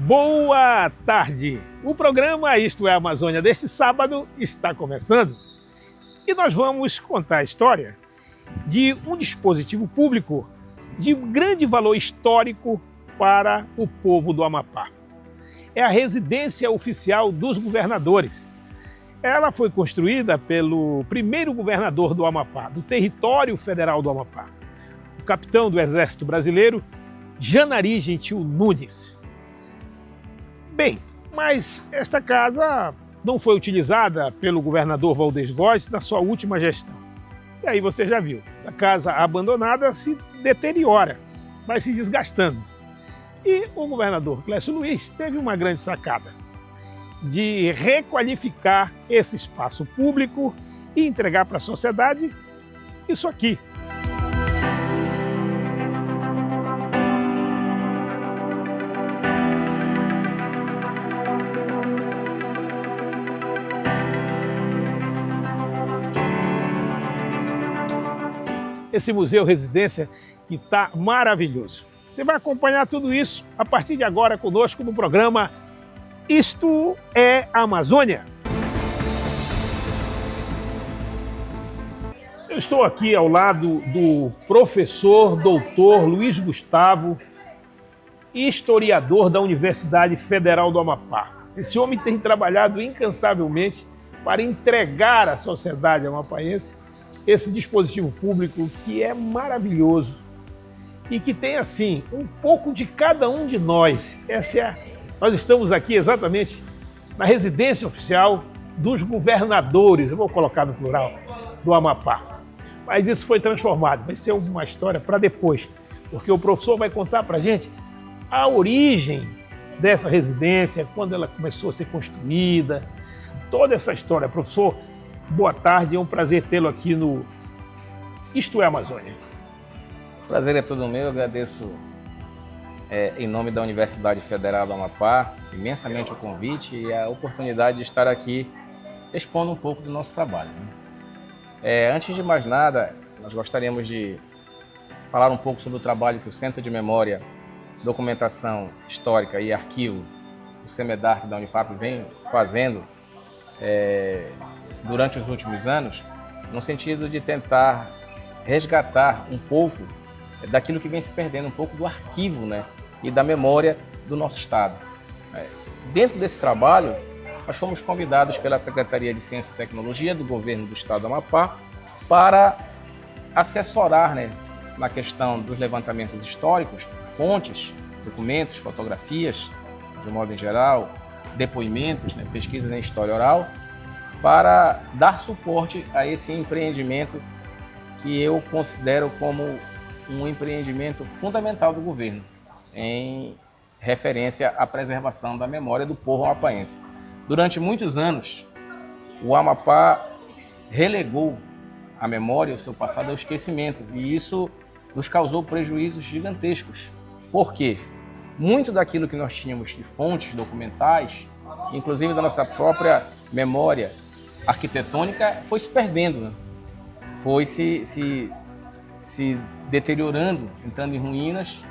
Boa tarde! O programa Isto é Amazônia deste sábado está começando e nós vamos contar a história de um dispositivo público de grande valor histórico para o povo do Amapá. É a Residência Oficial dos Governadores. Ela foi construída pelo primeiro governador do Amapá, do território federal do Amapá, o capitão do Exército Brasileiro, Janari Gentil Nunes. Bem, mas esta casa não foi utilizada pelo governador Valdez Góes na sua última gestão. E aí você já viu, a casa abandonada se deteriora, vai se desgastando. E o governador Clécio Luiz teve uma grande sacada de requalificar esse espaço público e entregar para a sociedade isso aqui. Esse museu residência que está maravilhoso. Você vai acompanhar tudo isso a partir de agora conosco no programa Isto é Amazônia. Eu estou aqui ao lado do professor doutor Luiz Gustavo, historiador da Universidade Federal do Amapá. Esse homem tem trabalhado incansavelmente para entregar à sociedade amapaense esse dispositivo público que é maravilhoso e que tem, assim, um pouco de cada um de nós. Nós estamos aqui exatamente na residência oficial dos governadores, eu vou colocar no plural, do Amapá. Mas isso foi transformado, vai ser uma história para depois, porque o professor vai contar para a gente a origem dessa residência, quando ela começou a ser construída, toda essa história. Professor, boa tarde, é um prazer tê-lo aqui no Isto é Amazônia. O prazer é todo meu, eu agradeço em nome da Universidade Federal do Amapá, imensamente o convite e a oportunidade de estar aqui expondo um pouco do nosso trabalho. Antes de mais nada, nós gostaríamos de falar um pouco sobre o trabalho que o Centro de Memória, Documentação Histórica e Arquivo, o CEMEDARC da Unifap, vem fazendo durante os últimos anos, no sentido de tentar resgatar um pouco daquilo que vem se perdendo, um pouco do arquivo, e da memória do nosso Estado. Dentro desse trabalho, nós fomos convidados pela Secretaria de Ciência e Tecnologia do Governo do Estado do Amapá para assessorar na questão dos levantamentos históricos, fontes, documentos, fotografias, de um modo em geral, depoimentos, pesquisas em história oral, para dar suporte a esse empreendimento que eu considero como um empreendimento fundamental do governo, em referência à preservação da memória do povo amapaense. Durante muitos anos, o Amapá relegou a memória, o seu passado, ao esquecimento, e isso nos causou prejuízos gigantescos. Por quê? Muito daquilo que nós tínhamos de fontes documentais, inclusive da nossa própria memória arquitetônica, foi se perdendo, foi se deteriorando, entrando em ruínas.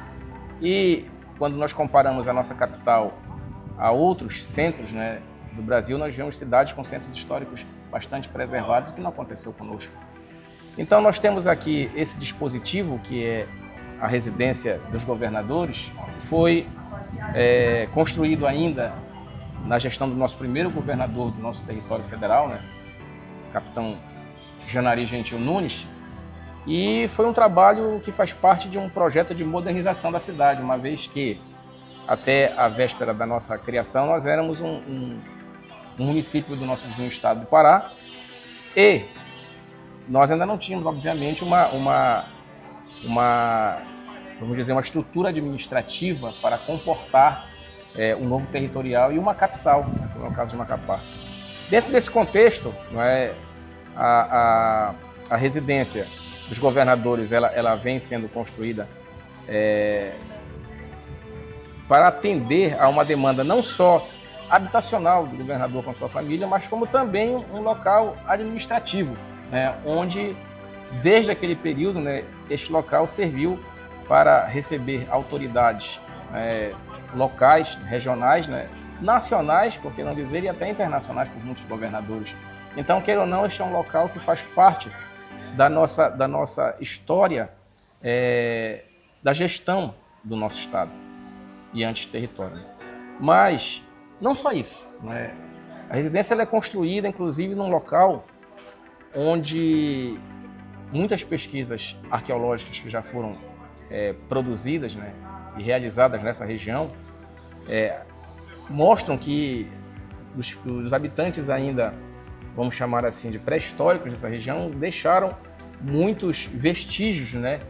E quando nós comparamos a nossa capital a outros centros do Brasil, nós vemos cidades com centros históricos bastante preservados, o que não aconteceu conosco. Então nós temos aqui esse dispositivo, que é a Residência dos Governadores, foi construído ainda na gestão do nosso primeiro governador do nosso território federal, o capitão Janari Gentil Nunes, e foi um trabalho que faz parte de um projeto de modernização da cidade, uma vez que até a véspera da nossa criação nós éramos um município do nosso vizinho estado do Pará e nós ainda não tínhamos, obviamente, uma estrutura administrativa para comportar um novo territorial e uma capital, no caso de Macapá. Dentro desse contexto, a residência dos governadores ela vem sendo construída para atender a uma demanda não só habitacional do governador com sua família, mas como também um local administrativo, onde, desde aquele período, este local serviu para receber autoridades locais, regionais, né, nacionais, por que não dizer, e até internacionais por muitos governadores. Então, queira ou não, este é um local que faz parte da nossa história da gestão do nosso estado e antes-território. Mas não só isso, né? A residência ela é construída, inclusive, num local onde muitas pesquisas arqueológicas que já foram produzidas, né, e realizadas nessa região mostram que os habitantes ainda, vamos chamar assim, de pré-históricos dessa região, deixaram muitos vestígios, né,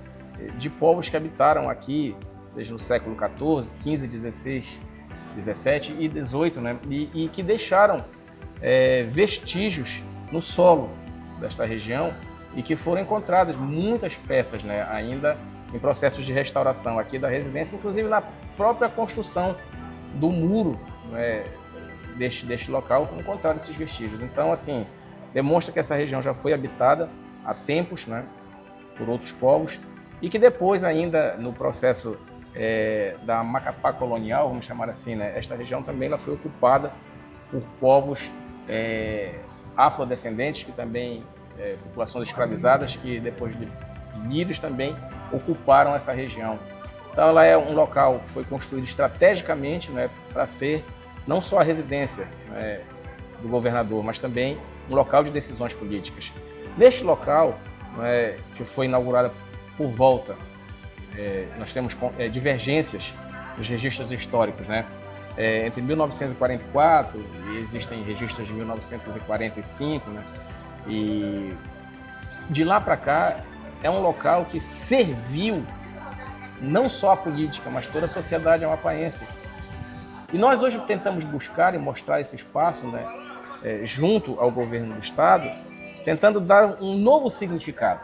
de povos que habitaram aqui, seja no século XIV, XV, XVI, XVII e XVIII, né, e que deixaram vestígios no solo desta região e que foram encontradas muitas peças, né, ainda em processos de restauração aqui da residência, inclusive na própria construção do muro, né, deste local, foram encontrados esses vestígios. Então, assim, demonstra que essa região já foi habitada há tempos, né, por outros povos e que depois ainda no processo da Macapá colonial, vamos chamar assim, né, esta região também ela foi ocupada por povos afrodescendentes, que também populações escravizadas que depois de livres também ocuparam essa região. Então ela é um local que foi construído estrategicamente, né, para ser não só a residência, né, do governador, mas também um local de decisões políticas. Neste local, né, que foi inaugurada por volta, nós temos divergências nos registros históricos, né? Entre 1944, e existem registros de 1945, né? E de lá para cá é um local que serviu não só a política, mas toda a sociedade amapaense. E nós hoje tentamos buscar e mostrar esse espaço, né, junto ao governo do estado, tentando dar um novo significado,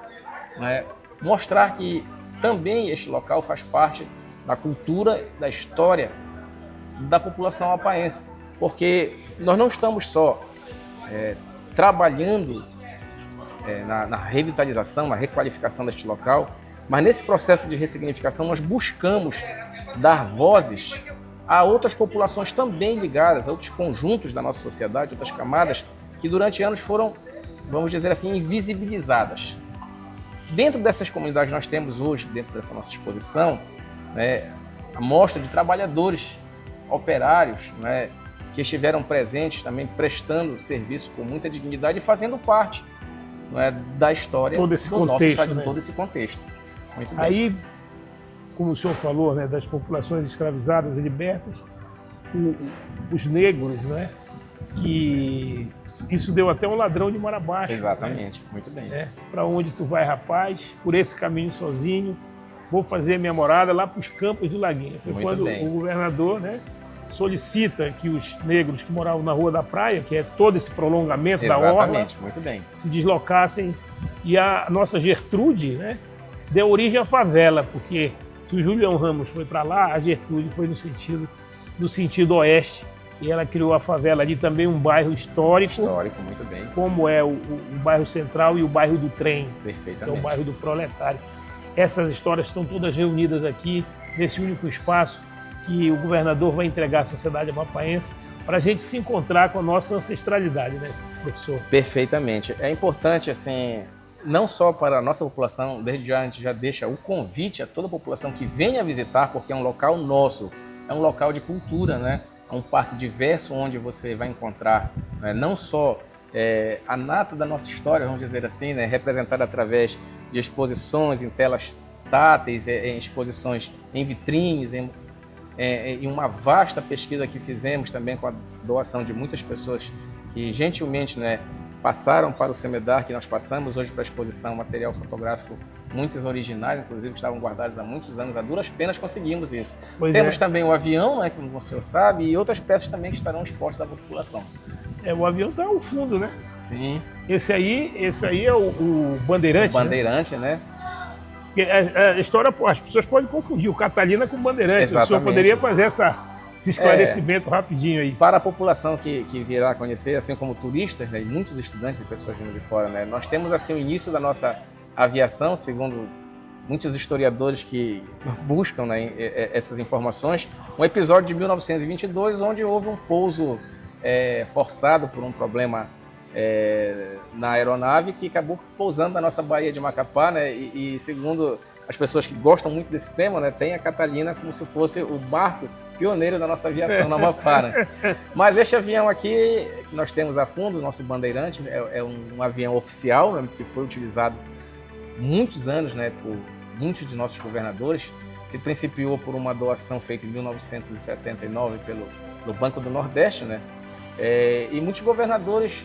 né? Mostrar que também este local faz parte da cultura, da história da população amapaense, porque nós não estamos só trabalhando na revitalização, na requalificação deste local, mas nesse processo de ressignificação nós buscamos dar vozes a outras populações também ligadas, a outros conjuntos da nossa sociedade, outras camadas que durante anos foram, vamos dizer assim, invisibilizadas. Dentro dessas comunidades nós temos hoje, dentro dessa nossa exposição, né, a mostra de trabalhadores, operários, né, que estiveram presentes também prestando serviço com muita dignidade e fazendo parte, né, da história do nosso estado, de todo esse contexto. Muito bem. Aí, como o senhor falou, né, das populações escravizadas e libertas, os negros, né, que isso deu até um ladrão de mar abaixo. Exatamente, né? Muito bem. Para onde tu vai, rapaz? Por esse caminho sozinho, vou fazer minha morada lá para os Campos do Laguinha. Foi muito quando bem. O governador, né, solicita que os negros que moravam na Rua da Praia, que é todo esse prolongamento da orla, muito bem, se deslocassem. E a nossa Gertrude, né, deu origem à favela, porque se o Julião Ramos foi para lá, a Gertrude foi no sentido oeste. E ela criou a favela ali também, um bairro histórico. Histórico, muito bem. Como é o bairro Central e o bairro do Trem. Perfeitamente. Que é o bairro do Proletário. Essas histórias estão todas reunidas aqui, nesse único espaço que o governador vai entregar à sociedade amapaense para a gente se encontrar com a nossa ancestralidade, né, professor? Perfeitamente. É importante, assim, não só para a nossa população, desde já a gente já deixa o convite a toda a população que venha visitar, porque é um local nosso, é um local de cultura, né? É um parque diverso onde você vai encontrar, né, não só a nata da nossa história, vamos dizer assim, né, representada através de exposições em telas táteis, em exposições em vitrines, em uma vasta pesquisa que fizemos também com a doação de muitas pessoas que gentilmente, né, passaram para o CEMEDAR, que nós passamos hoje para a exposição, material fotográfico, muitos originais, inclusive, que estavam guardados há muitos anos, a duras penas conseguimos isso. Temos também o avião, né, como o senhor sabe, e outras peças também que estarão expostas à população. O avião está ao fundo, né? Sim. Esse aí é o Bandeirante. O Bandeirante, né? A história, as pessoas podem confundir o Catalina com o Bandeirante. Exatamente. O senhor poderia fazer esse esclarecimento rapidinho aí. Para a população que virá conhecer, assim como turistas, né, e muitos estudantes e pessoas vindo de fora, né, nós temos assim o início da nossa aviação, segundo muitos historiadores que buscam, né, essas informações, um episódio de 1922 onde houve um pouso forçado por um problema na aeronave que acabou pousando na nossa Baía de Macapá, né, e segundo as pessoas que gostam muito desse tema, né, tem a Catalina como se fosse o barco pioneiro da nossa aviação no Amapá, né? Mas este avião aqui, que nós temos a fundo, o nosso Bandeirante, é um avião oficial, né, que foi utilizado muitos anos, né, por muitos de nossos governadores. Se principiou por uma doação feita em 1979 pelo Banco do Nordeste, né? E muitos governadores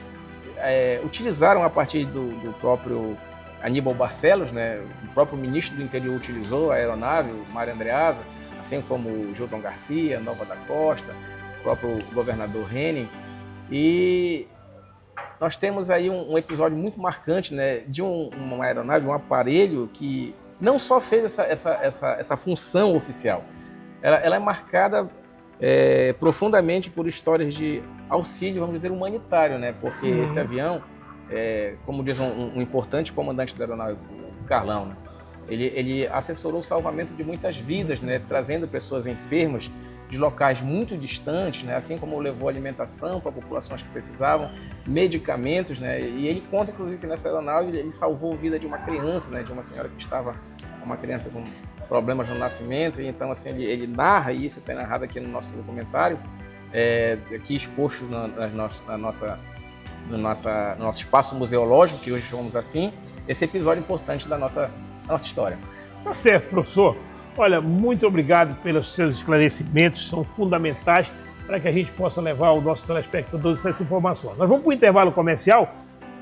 utilizaram a partir do próprio Aníbal Barcelos, né? O próprio ministro do Interior utilizou a aeronave, o Mário Andreasa, assim como o Gilton Garcia, Nova da Costa, o próprio governador Henning. E nós temos aí um episódio muito marcante, né, de uma aeronave, um aparelho que não só fez essa função oficial, ela é marcada profundamente por histórias de auxílio, vamos dizer, humanitário, né? Porque sim, esse avião, como diz um importante comandante da aeronave, o Carlão, né? Ele assessorou o salvamento de muitas vidas, né? Trazendo pessoas enfermas de locais muito distantes, né? Assim como levou alimentação para populações que precisavam, medicamentos, né? E ele conta, inclusive, que nessa aeronave ele salvou a vida de uma criança, né? De uma senhora que estava, uma criança com problemas no nascimento. E então, assim, ele narra, e isso está narrado aqui no nosso documentário, aqui exposto no nosso espaço museológico, que hoje chamamos assim, esse episódio importante da nossa história. Tá certo, professor. Olha, muito obrigado pelos seus esclarecimentos, são fundamentais para que a gente possa levar ao nosso telespectador essas informações. Nós vamos para o intervalo comercial,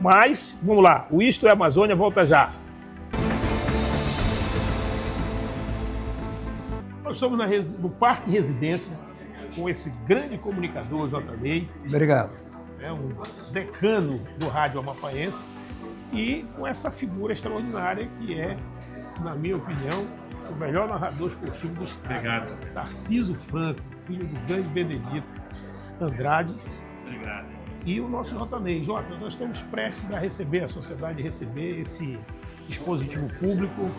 mas vamos lá, o Isto é Amazônia volta já. Nós estamos no Parque Residência com esse grande comunicador, JB. Obrigado. Um decano do rádio amapaense e com essa figura extraordinária que é, na minha opinião, o melhor narrador esportivo do estado. Obrigado. Tarcísio Franco, filho do grande Benedito Andrade. Obrigado. E o nosso Jotanei. Jota, nós estamos prestes a receber, a sociedade receber esse dispositivo público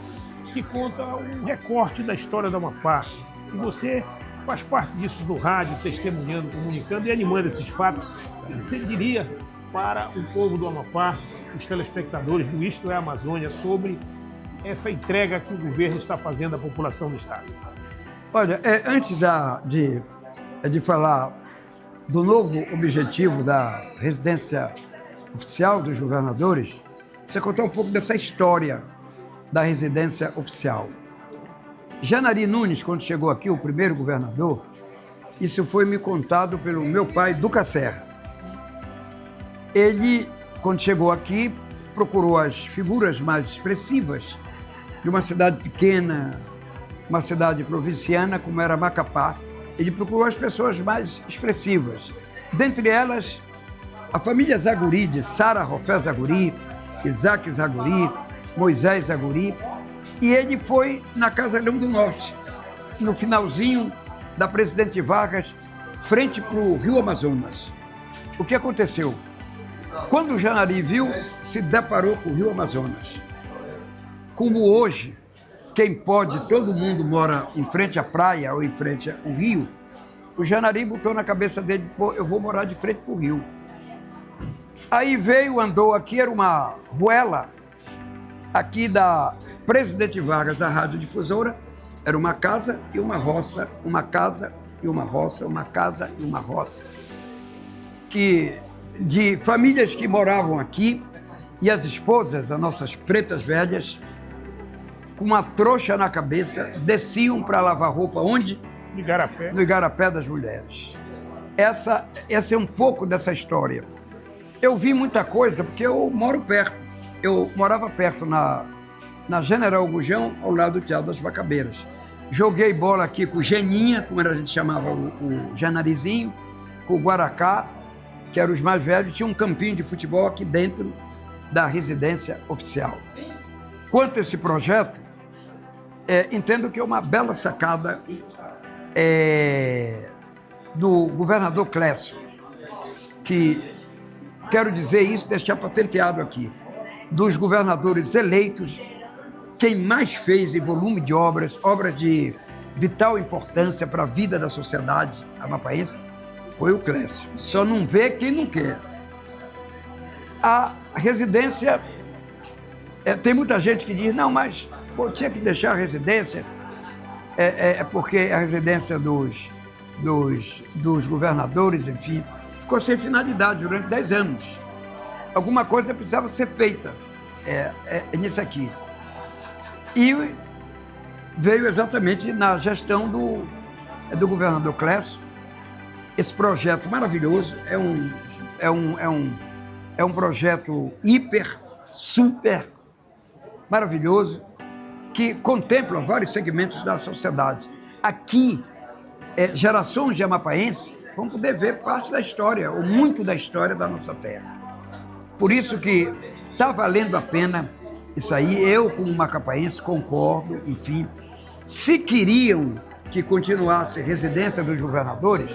que conta um recorte da história do Amapá. E você faz parte disso do rádio, testemunhando, comunicando e animando esses fatos. Você diria para o povo do Amapá, os telespectadores do Isto é Amazônia, sobre essa entrega que o governo está fazendo à população do estado? Olha, antes de falar do novo objetivo da residência oficial dos governadores, você contar um pouco dessa história da residência oficial. Janari Nunes, quando chegou aqui, o primeiro governador, isso foi me contado pelo meu pai, Duca Serra. Ele, quando chegou aqui, procurou as figuras mais expressivas de uma cidade pequena, uma cidade provinciana, como era Macapá. Ele procurou as pessoas mais expressivas. Dentre elas, a família Zaguri, de Sara Rofé Zaguri, Isaac Zaguri, Moisés Zaguri, e ele foi na Casa Grande do Norte, no finalzinho da Presidente Vargas, frente para o Rio Amazonas. O que aconteceu? Quando o Janari viu, se deparou com o Rio Amazonas. Como hoje, quem pode, todo mundo mora em frente à praia ou em frente ao rio, o Janari botou na cabeça dele, pô, eu vou morar de frente para o rio. Aí veio, andou aqui, era uma ruela, aqui da Presidente Vargas, a radiodifusora, era uma casa e uma roça, uma casa e uma roça, uma casa e uma roça. De famílias que moravam aqui, e as esposas, as nossas pretas velhas, com uma trouxa na cabeça, desciam para lavar roupa onde? No Igarapé. No Igarapé das mulheres. Essa é um pouco dessa história. Eu vi muita coisa, porque eu moro perto. Eu morava perto na General Gujão, ao lado do Teatro das Macabeiras. Joguei bola aqui com o Geninha, como a gente chamava o Janarizinho, com o Guaracá, que eram os mais velhos. Tinha um campinho de futebol aqui dentro da residência oficial. Quanto a esse projeto, entendo que é uma bela sacada do governador Clécio, que, quero dizer isso, deixar patenteado aqui, dos governadores eleitos, quem mais fez em volume de obras de vital importância para a vida da sociedade amapaense, foi o Clécio. Só não vê quem não quer. A residência, tem muita gente que diz, não, mas tinha que deixar a residência, porque a residência dos governadores, enfim, ficou sem finalidade durante 10 anos. Alguma coisa precisava ser feita nisso aqui. E veio exatamente na gestão do governador Clécio esse projeto maravilhoso. É um projeto super maravilhoso que contempla vários segmentos da sociedade. Aqui, gerações de amapaenses vão poder ver parte da história, ou muito da história da nossa terra. Por isso que está valendo a pena isso aí. Eu, como macapaense, concordo, enfim. Se queriam que continuasse a residência dos governadores,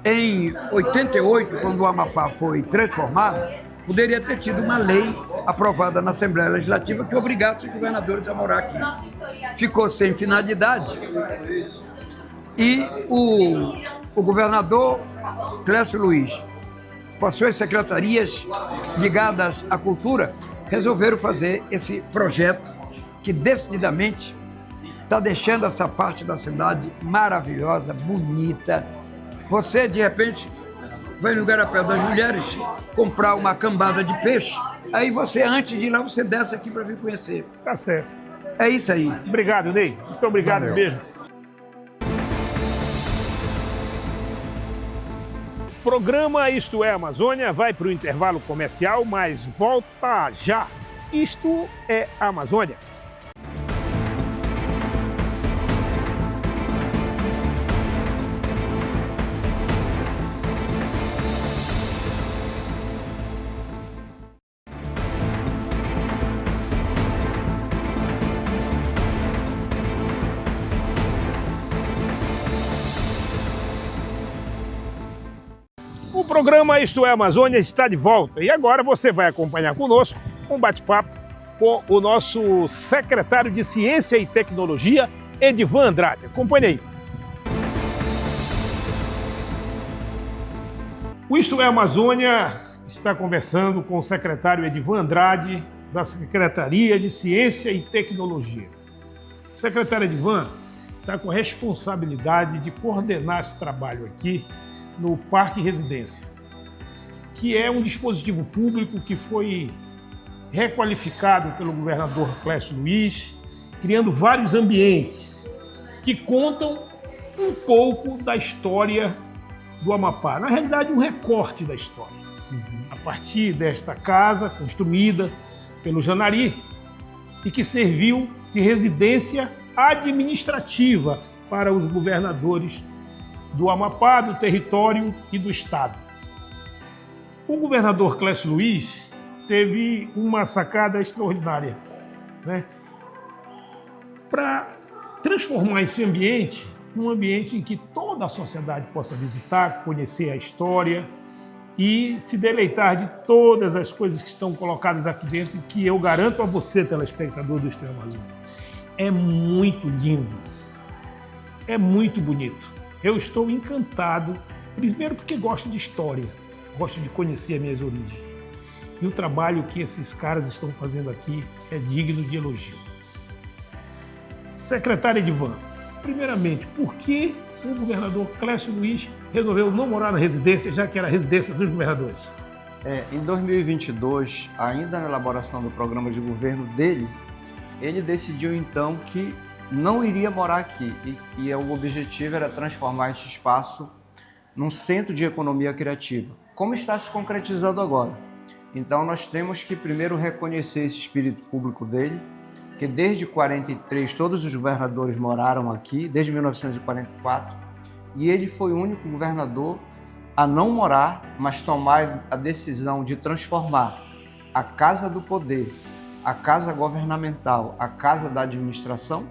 em 88, quando o Amapá foi transformado, poderia ter tido uma lei aprovada na Assembleia Legislativa que obrigasse os governadores a morar aqui. Ficou sem finalidade. E o governador Clécio Luiz, com as suas secretarias ligadas à cultura, resolveram fazer esse projeto que decididamente está deixando essa parte da cidade maravilhosa, bonita. Você, de repente, vai no Garapé das Mulheres comprar uma cambada de peixe, aí você, antes de ir lá, você desce aqui para vir conhecer. Tá certo. É isso aí. Obrigado, Ney. Muito obrigado mesmo. O programa Isto é Amazônia vai para o intervalo comercial, mas volta já. Isto é Amazônia. O programa Isto é Amazônia está de volta e agora você vai acompanhar conosco um bate-papo com o nosso secretário de Ciência e Tecnologia, Edivan Andrade. Acompanhe aí. O Isto é Amazônia está conversando com o secretário Edivan Andrade, da Secretaria de Ciência e Tecnologia. O secretário Edivan está com a responsabilidade de coordenar esse trabalho aqui no Parque Residência, que é um dispositivo público que foi requalificado pelo governador Clécio Luiz, criando vários ambientes que contam um pouco da história do Amapá. Na realidade, um recorte da história. A partir desta casa construída pelo Janari e que serviu de residência administrativa para os governadores do Amapá, do território e do estado. O governador Clécio Luiz teve uma sacada extraordinária, né? Para transformar esse ambiente num ambiente em que toda a sociedade possa visitar, conhecer a história e se deleitar de todas as coisas que estão colocadas aqui dentro, que eu garanto a você, telespectador do Isto é Amazônia. É muito lindo, é muito bonito. Eu estou encantado, primeiro porque gosto de história, gosto de conhecer as minhas origens. E o trabalho que esses caras estão fazendo aqui é digno de elogio. Secretário Edivan, primeiramente, por que o governador Clécio Luiz resolveu não morar na residência, já que era a residência dos governadores? Em 2022, ainda na elaboração do programa de governo dele, ele decidiu então que não iria morar aqui e o objetivo era transformar este espaço num centro de economia criativa, como está se concretizando agora. Então nós temos que primeiro reconhecer esse espírito público dele, que desde 43 todos os governadores moraram aqui, desde 1944, e ele foi o único governador a não morar, mas tomar a decisão de transformar a Casa do Poder, a Casa Governamental, a Casa da Administração,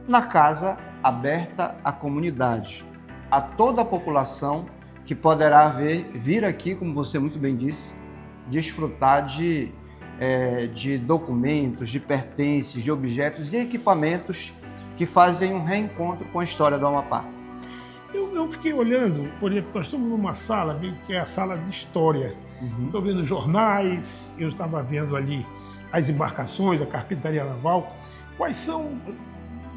na casa aberta à comunidade, a toda a população que poderá vir aqui, como você muito bem disse, desfrutar de de documentos, de pertences, de objetos e equipamentos que fazem um reencontro com a história do Amapá. Eu fiquei olhando, por exemplo, nós estamos numa sala que é a sala de história. Estou vendo jornais, eu estava vendo ali as embarcações, a carpintaria naval. Quais são...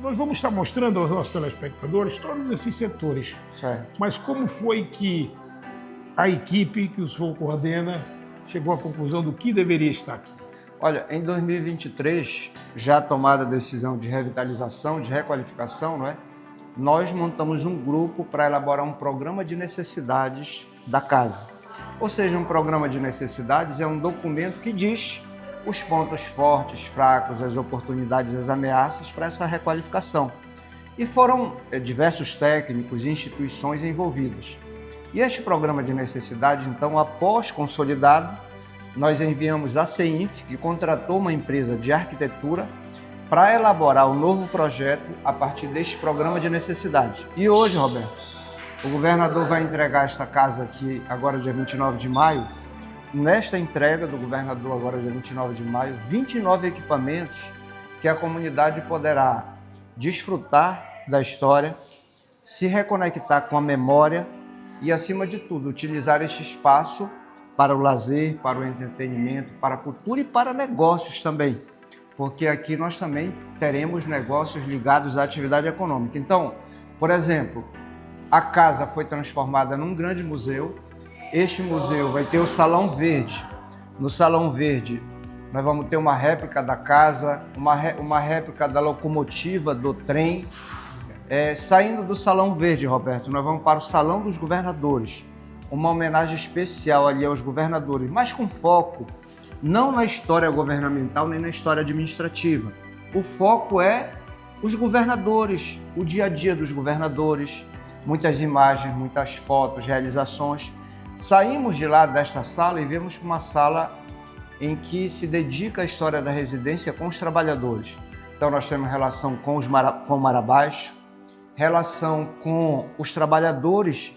Nós vamos estar mostrando aos nossos telespectadores todos esses setores. Certo. Mas como foi que a equipe que o senhor coordena chegou à conclusão do que deveria estar aqui? Olha, em 2023, já tomada a decisão de revitalização, de requalificação, não é? Nós montamos um grupo para elaborar um programa de necessidades da casa. Ou seja, um programa de necessidades é um documento que diz os pontos fortes, fracos, as oportunidades, as ameaças para essa requalificação. E foram diversos técnicos e instituições envolvidas. E este programa de necessidades, então, após consolidado, nós enviamos à CEINF, que contratou uma empresa de arquitetura, para elaborar um novo projeto a partir deste programa de necessidade. E hoje, Roberto, o governador vai entregar esta casa aqui, agora dia 29 de maio. Nesta entrega do governador, agora dia 29 de maio, 29 equipamentos que a comunidade poderá desfrutar da história, se reconectar com a memória e, acima de tudo, utilizar este espaço para o lazer, para o entretenimento, para a cultura e para negócios também. Porque aqui nós também teremos negócios ligados à atividade econômica. Então, por exemplo, a casa foi transformada num grande museu. Este museu vai ter o Salão Verde. No Salão Verde, nós vamos ter uma réplica da casa, uma réplica da locomotiva, do trem. Saindo do Salão Verde, Roberto, nós vamos para o Salão dos Governadores. Uma homenagem especial ali aos governadores, mas com foco não na história governamental nem na história administrativa. O foco é os governadores, o dia a dia dos governadores, muitas imagens, muitas fotos, realizações. Saímos de lá desta sala e viemos para uma sala em que se dedica à história da residência com os trabalhadores. Então nós temos relação com o Marabás, relação com os trabalhadores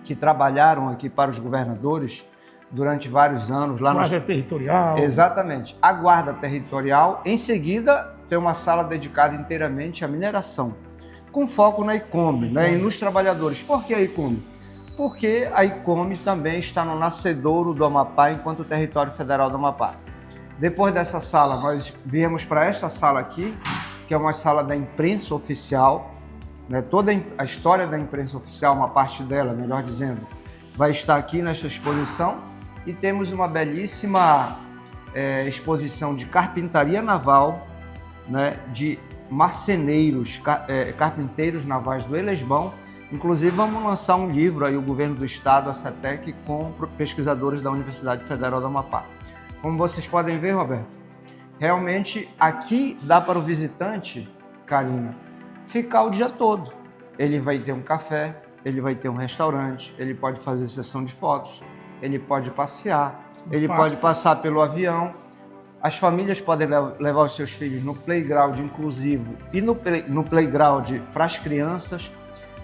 que trabalharam aqui para os governadores durante vários anos. Guarda territorial. Exatamente. A guarda territorial. Em seguida, tem uma sala dedicada inteiramente à mineração, com foco na ICOME, né, e nos trabalhadores. Por que a ICOME? Porque a ICOME também está no nascedouro do Amapá enquanto território federal do Amapá. Depois dessa sala, nós viemos para esta sala aqui, que é uma sala da imprensa oficial. Né, toda a história da imprensa oficial, uma parte dela, melhor dizendo, vai estar aqui nesta exposição. E temos uma belíssima exposição de carpintaria naval, né, de marceneiros, carpinteiros navais do Elesbão. Inclusive, vamos lançar um livro aí, o governo do estado, a CETEC, com pesquisadores da Universidade Federal do Amapá. Como vocês podem ver, Roberto, realmente aqui dá para o visitante, Karina, ficar o dia todo. Ele vai ter um café, ele vai ter um restaurante, ele pode fazer sessão de fotos, ele pode passear, ele pode passar pelo avião. As famílias podem levar os seus filhos no playground inclusivo e no playground para as crianças.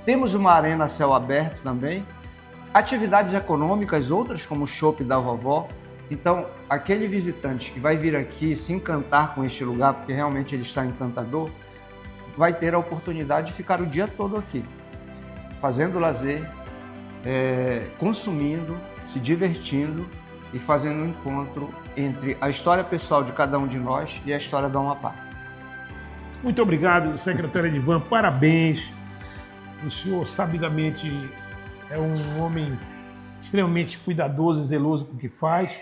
Temos uma arena a céu aberto também. Atividades econômicas, outras como o chopp da vovó. Então, aquele visitante que vai vir aqui se encantar com este lugar, porque realmente ele está encantador, vai ter a oportunidade de ficar o dia todo aqui, fazendo lazer, consumindo, se divertindo e fazendo um encontro entre a história pessoal de cada um de nós e a história do Amapá. Muito obrigado, secretário Edivan, parabéns. O senhor, sabidamente, é um homem extremamente cuidadoso e zeloso com o que faz,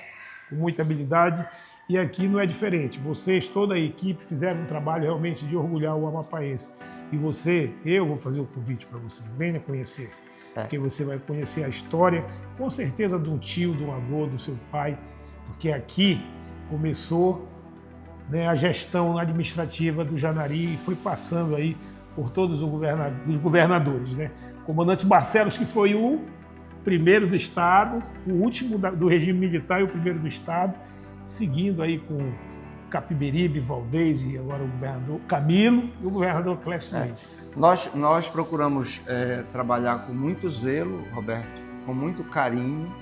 com muita habilidade. E aqui não é diferente. Vocês, toda a equipe, fizeram um trabalho realmente de orgulhar o amapaense. E você, eu vou fazer o convite para você, venha conhecer. Porque você vai conhecer a história, com certeza, de um tio, de um avô, do seu pai. Porque aqui começou, né, a gestão administrativa do Janari e foi passando aí por todos os governadores, né? O comandante Barcelos, que foi o primeiro do Estado, o último do regime militar e o primeiro do Estado, seguindo aí com Capiberibe, Valdez e agora o governador Camilo e o governador Clécio Mendes. Nós procuramos trabalhar com muito zelo, Roberto, com muito carinho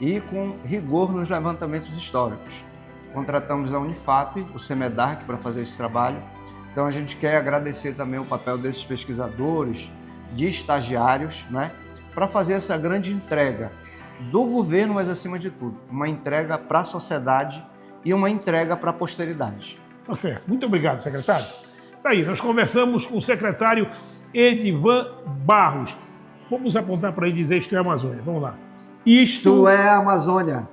e com rigor nos levantamentos históricos. contratamos a Unifap, o CEMEDARC, para fazer esse trabalho. Então a gente quer agradecer também o papel desses pesquisadores, de estagiários, né, para fazer essa grande entrega do governo, mas acima de tudo, uma entrega para a sociedade e uma entrega para a posteridade. Tá certo. Muito obrigado, secretário. Tá aí, nós conversamos com o secretário Edivan Barros. Vamos apontar para ele dizer Isto é Amazônia. Vamos lá. Isto é a Amazônia.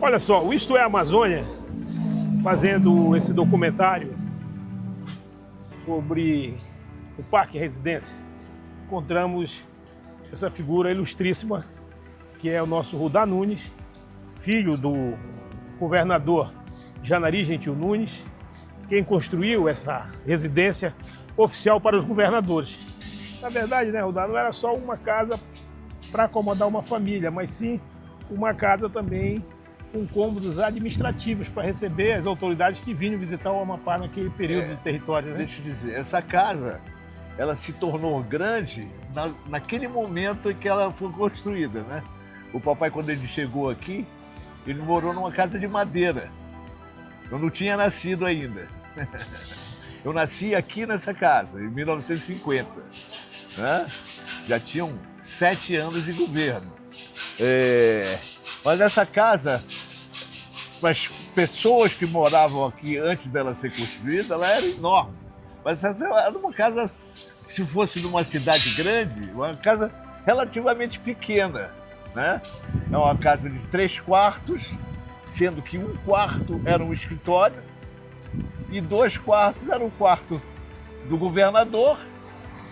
Olha só, o Isto é Amazônia, fazendo esse documentário sobre o Parque Residência, encontramos essa figura ilustríssima, que é o nosso Rudá Nunes, filho do governador Janari Gentil Nunes, quem construiu essa residência oficial para os governadores. Na verdade, né, Rudá, não era só uma casa para acomodar uma família, mas sim uma casa também com cômodos administrativos para receber as autoridades que vinham visitar o Amapá naquele período do território, né? Deixa eu dizer, essa casa, ela se tornou grande naquele momento em que ela foi construída, né? O papai, quando ele chegou aqui, ele morou numa casa de madeira. Eu não tinha nascido ainda. Eu nasci aqui nessa casa, em 1950. Né? Já tinham 7 anos de governo. Mas essa casa, as pessoas que moravam aqui antes dela ser construída, ela era enorme. Mas essa era uma casa, se fosse numa cidade grande, uma casa relativamente pequena. Né? É uma casa de 3 quartos, sendo que 1 quarto era um escritório e 2 quartos era o quarto do governador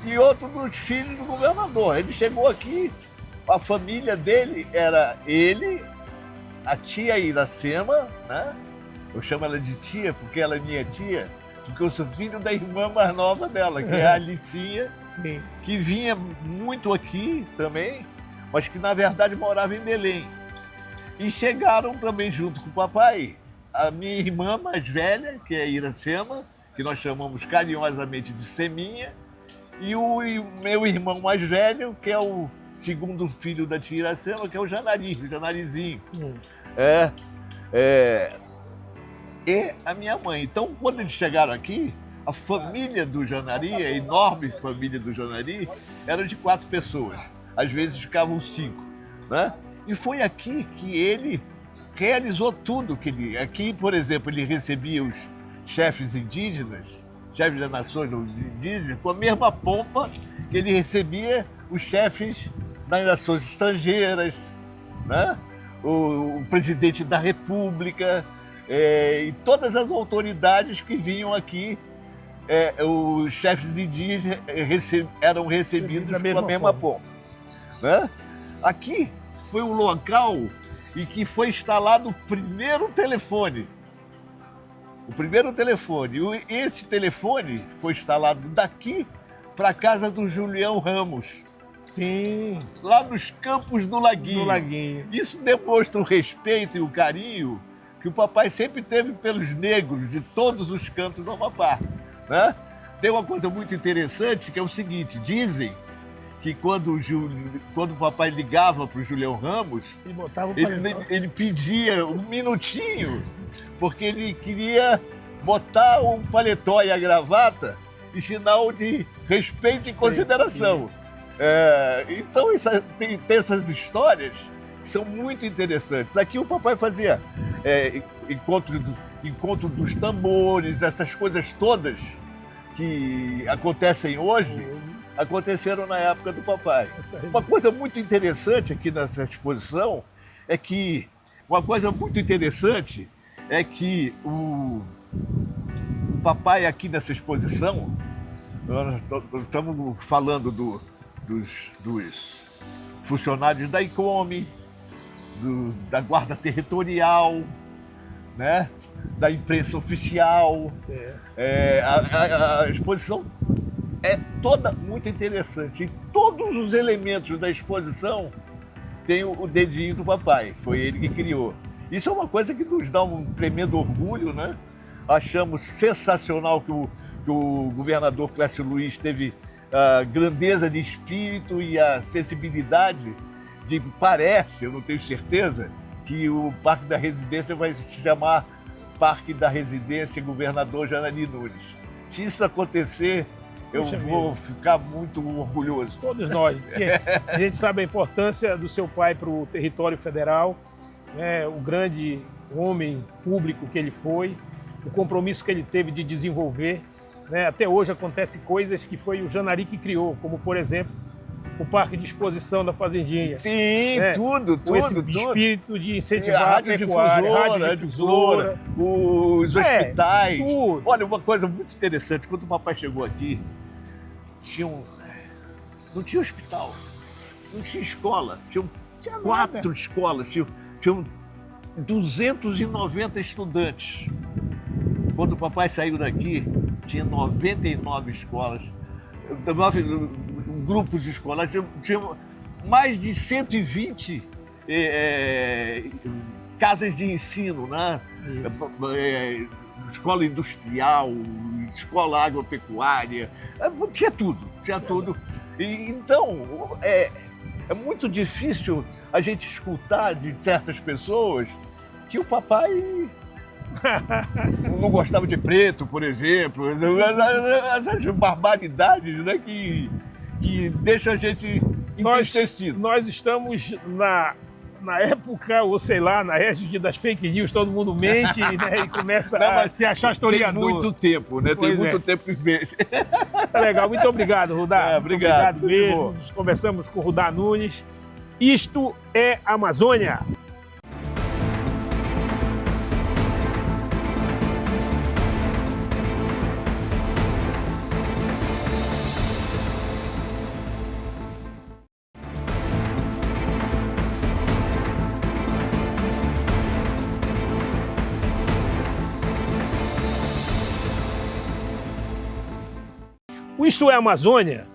e outro dos filhos do governador. Ele chegou aqui, a família dele era ele, a tia Iracema, né? Eu chamo ela de tia porque ela é minha tia, porque eu sou filho da irmã mais nova dela, que é a Alicinha, Sim. que vinha muito aqui também, mas que na verdade morava em Belém. E chegaram também junto com o papai a minha irmã mais velha, que é a Iracema, que nós chamamos carinhosamente de Seminha, e o meu irmão mais velho, que é o segundo filho da tia Iracema, que é o Janari, o Janarizinho. Sim. E a minha mãe. Então, quando eles chegaram aqui, a família do Janari, a enorme família do Janari, era de 4 pessoas. Às vezes ficavam 5, né? E foi aqui que ele realizou tudo que ele... Aqui, por exemplo, ele recebia os chefes indígenas, chefes das nações indígenas, com a mesma pompa que ele recebia os chefes das nações estrangeiras, né? O presidente da República, e todas as autoridades que vinham aqui, os chefes indígenas eram recebidos com a mesma pompa. Né? Aqui foi o local em que foi instalado o primeiro telefone. O primeiro telefone. E esse telefone foi instalado daqui para a casa do Julião Ramos. Sim. Lá nos Campos do Laguinho. Do Laguinho. Isso demonstra o respeito e o carinho que o papai sempre teve pelos negros de todos os cantos do Amapá. Né? Tem uma coisa muito interessante que é o seguinte, dizem que quando o papai ligava para o Julião Ramos, ele pedia um minutinho, porque ele queria botar o paletó e a gravata em sinal de respeito e consideração. Então tem essas histórias que são muito interessantes. Aqui o papai fazia encontro dos tambores, essas coisas todas que acontecem hoje, aconteceram na época do papai. Uma coisa muito interessante aqui nessa exposição é que o papai aqui nessa exposição, nós estamos falando dos funcionários da ICOME, da Guarda Territorial, né? Da imprensa oficial. A exposição é toda muito interessante. E todos os elementos da exposição têm o dedinho do papai. Foi ele que criou. Isso é uma coisa que nos dá um tremendo orgulho, né? Achamos sensacional que o governador Clécio Luiz teve a grandeza de espírito e a sensibilidade parece, eu não tenho certeza, que o Parque da Residência vai se chamar Parque da Residência Governador Janari Nunes. Se isso acontecer, eu vou ficar muito orgulhoso. Todos nós. A gente sabe a importância do seu pai para o território federal, né, o grande homem público que ele foi, o compromisso que ele teve de desenvolver. Né? Até hoje acontecem coisas que foi o Janari que criou, como, por exemplo, o Parque de Exposição da Fazendinha. Sim, né? tudo. Espírito de incentivar a a pecuária, radiodifusora, os hospitais. Tudo. Olha, uma coisa muito interessante, quando o papai chegou aqui, não tinha hospital, não tinha escola, tinham 4 escolas, tinham 290 estudantes. Quando o papai saiu daqui, tinha 99 escolas, 9 grupos de escolas, tinha mais de 120 casas de ensino, né? Escola industrial, escola agropecuária, tinha tudo. E, então, é muito difícil a gente escutar de certas pessoas que o papai não gostava de preto, por exemplo, essas barbaridades, né, que deixam a gente entristecido. Nós estamos na época, ou sei lá, na égide das fake news, todo mundo mente, né, e começa a se achar historiador. Tem muito tempo, né? Tem muito tempo que mente. Tá legal, muito obrigado, Rudá. Obrigado mesmo. Conversamos com o Rudá Nunes. Isto é Amazônia. O Isto é Amazônia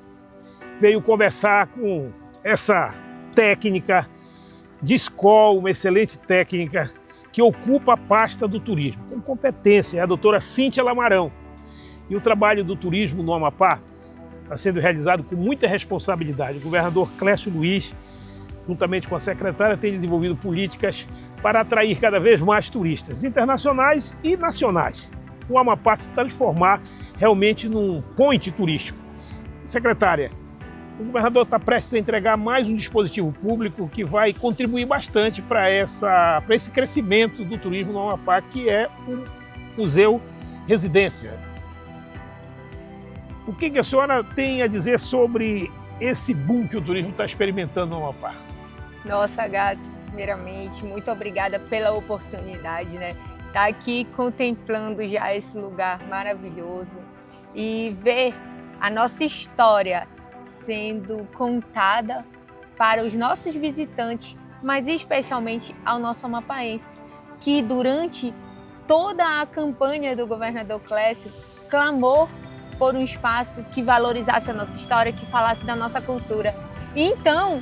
veio conversar com essa técnica de escola, uma excelente técnica que ocupa a pasta do turismo, com competência, é a doutora Cíntia Lamarão. E o trabalho do turismo no Amapá está sendo realizado com muita responsabilidade. O governador Clécio Luiz, juntamente com a secretária, tem desenvolvido políticas para atrair cada vez mais turistas internacionais e nacionais. O Amapá se transformar realmente num point turístico. Secretária, o governador está prestes a entregar mais um dispositivo público que vai contribuir bastante para esse crescimento do turismo no Amapá, que é o Museu Residência. O que a senhora tem a dizer sobre esse boom que o turismo está experimentando no Amapá? Nossa, Gato, primeiramente, muito obrigada pela oportunidade, né? Estar aqui contemplando já esse lugar maravilhoso e ver a nossa história sendo contada para os nossos visitantes, mas especialmente ao nosso amapaense, que durante toda a campanha do governador Clécio clamou por um espaço que valorizasse a nossa história, que falasse da nossa cultura. E então,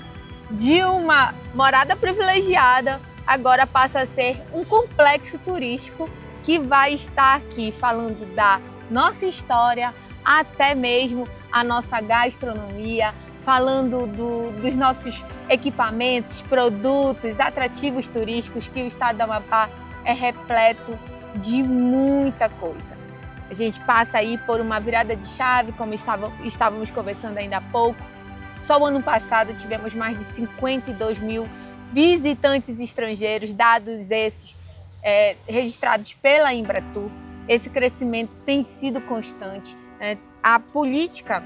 de uma morada privilegiada, agora passa a ser um complexo turístico que vai estar aqui falando da nossa história, até mesmo a nossa gastronomia, falando dos nossos equipamentos, produtos, atrativos turísticos, que o estado do Amapá é repleto de muita coisa. A gente passa aí por uma virada de chave, como estávamos conversando ainda há pouco. Só o ano passado tivemos mais de 52 mil visitantes estrangeiros, dados esses registrados pela Embratur. Esse crescimento tem sido constante. A política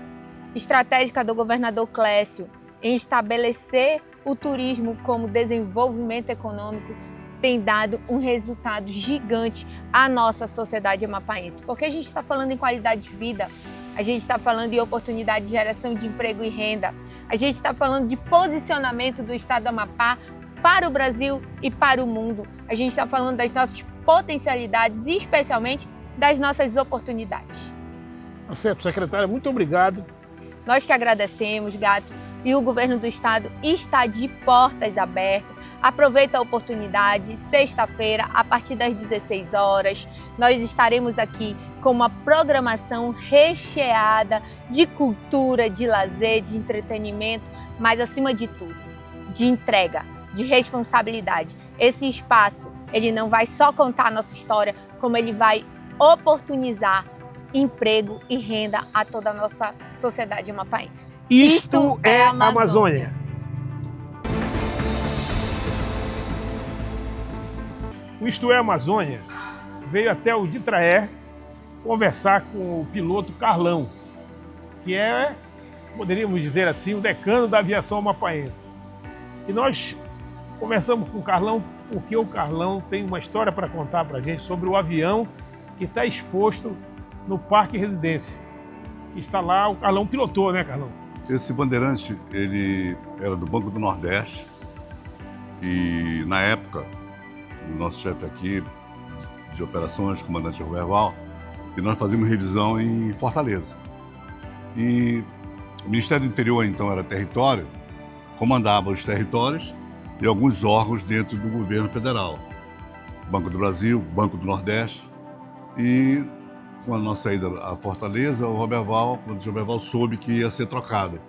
estratégica do governador Clécio em estabelecer o turismo como desenvolvimento econômico tem dado um resultado gigante à nossa sociedade amapaense. Porque a gente está falando em qualidade de vida, a gente está falando em oportunidade de geração de emprego e renda, a gente está falando de posicionamento do estado do Amapá para o Brasil e para o mundo. A gente está falando das nossas potencialidades e especialmente das nossas oportunidades. Tá certo, secretária, muito obrigado. Nós que agradecemos, Gato, e o governo do estado está de portas abertas. Aproveita a oportunidade, sexta-feira, a partir das 16 horas, nós estaremos aqui com uma programação recheada de cultura, de lazer, de entretenimento, mas acima de tudo, de entrega, de responsabilidade. Esse espaço, ele não vai só contar a nossa história, como ele vai oportunizar emprego e renda a toda a nossa sociedade amapaense. Isto é Amazônia. O Isto é Amazônia veio até o Ditraé conversar com o piloto Carlão, que é, poderíamos dizer assim, o decano da aviação amapaense. E nós conversamos com o Carlão porque o Carlão tem uma história para contar para a gente sobre o avião que está exposto no Parque Residência. Está lá, o Carlão pilotou, né, Carlão? Esse bandeirante, ele era do Banco do Nordeste e, na época, o nosso chefe aqui de operações, comandante Roberval, e nós fazíamos revisão em Fortaleza. E o Ministério do Interior, então, era território, comandava os territórios e alguns órgãos dentro do governo federal. Banco do Brasil, Banco do Nordeste. E com a nossa ida a Fortaleza, o comandante Roberval soube que ia ser trocado.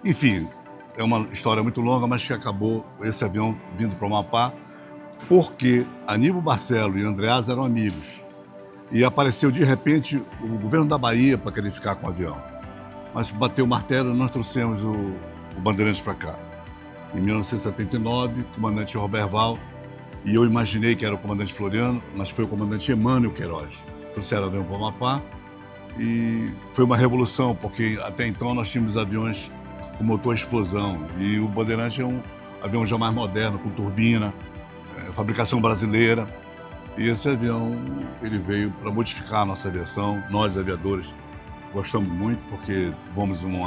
Enfim, é uma história muito longa, mas que acabou esse avião vindo para o Amapá, porque Aníbal Barcelo e Andreas eram amigos. E apareceu de repente o governo da Bahia para querer ficar com o avião. Mas bateu o martelo e nós trouxemos o bandeirante para cá. Em 1979, o comandante Roberval, e eu imaginei que era o comandante Floriano, mas foi o comandante Emmanuel Queiroz. Trouxeram o avião para o Amapá e foi uma revolução, porque até então nós tínhamos aviões com motor a explosão e o bandeirante é um avião já mais moderno, com turbina, fabricação brasileira. E esse avião, ele veio para modificar a nossa aviação. Nós, aviadores, gostamos muito porque vamos um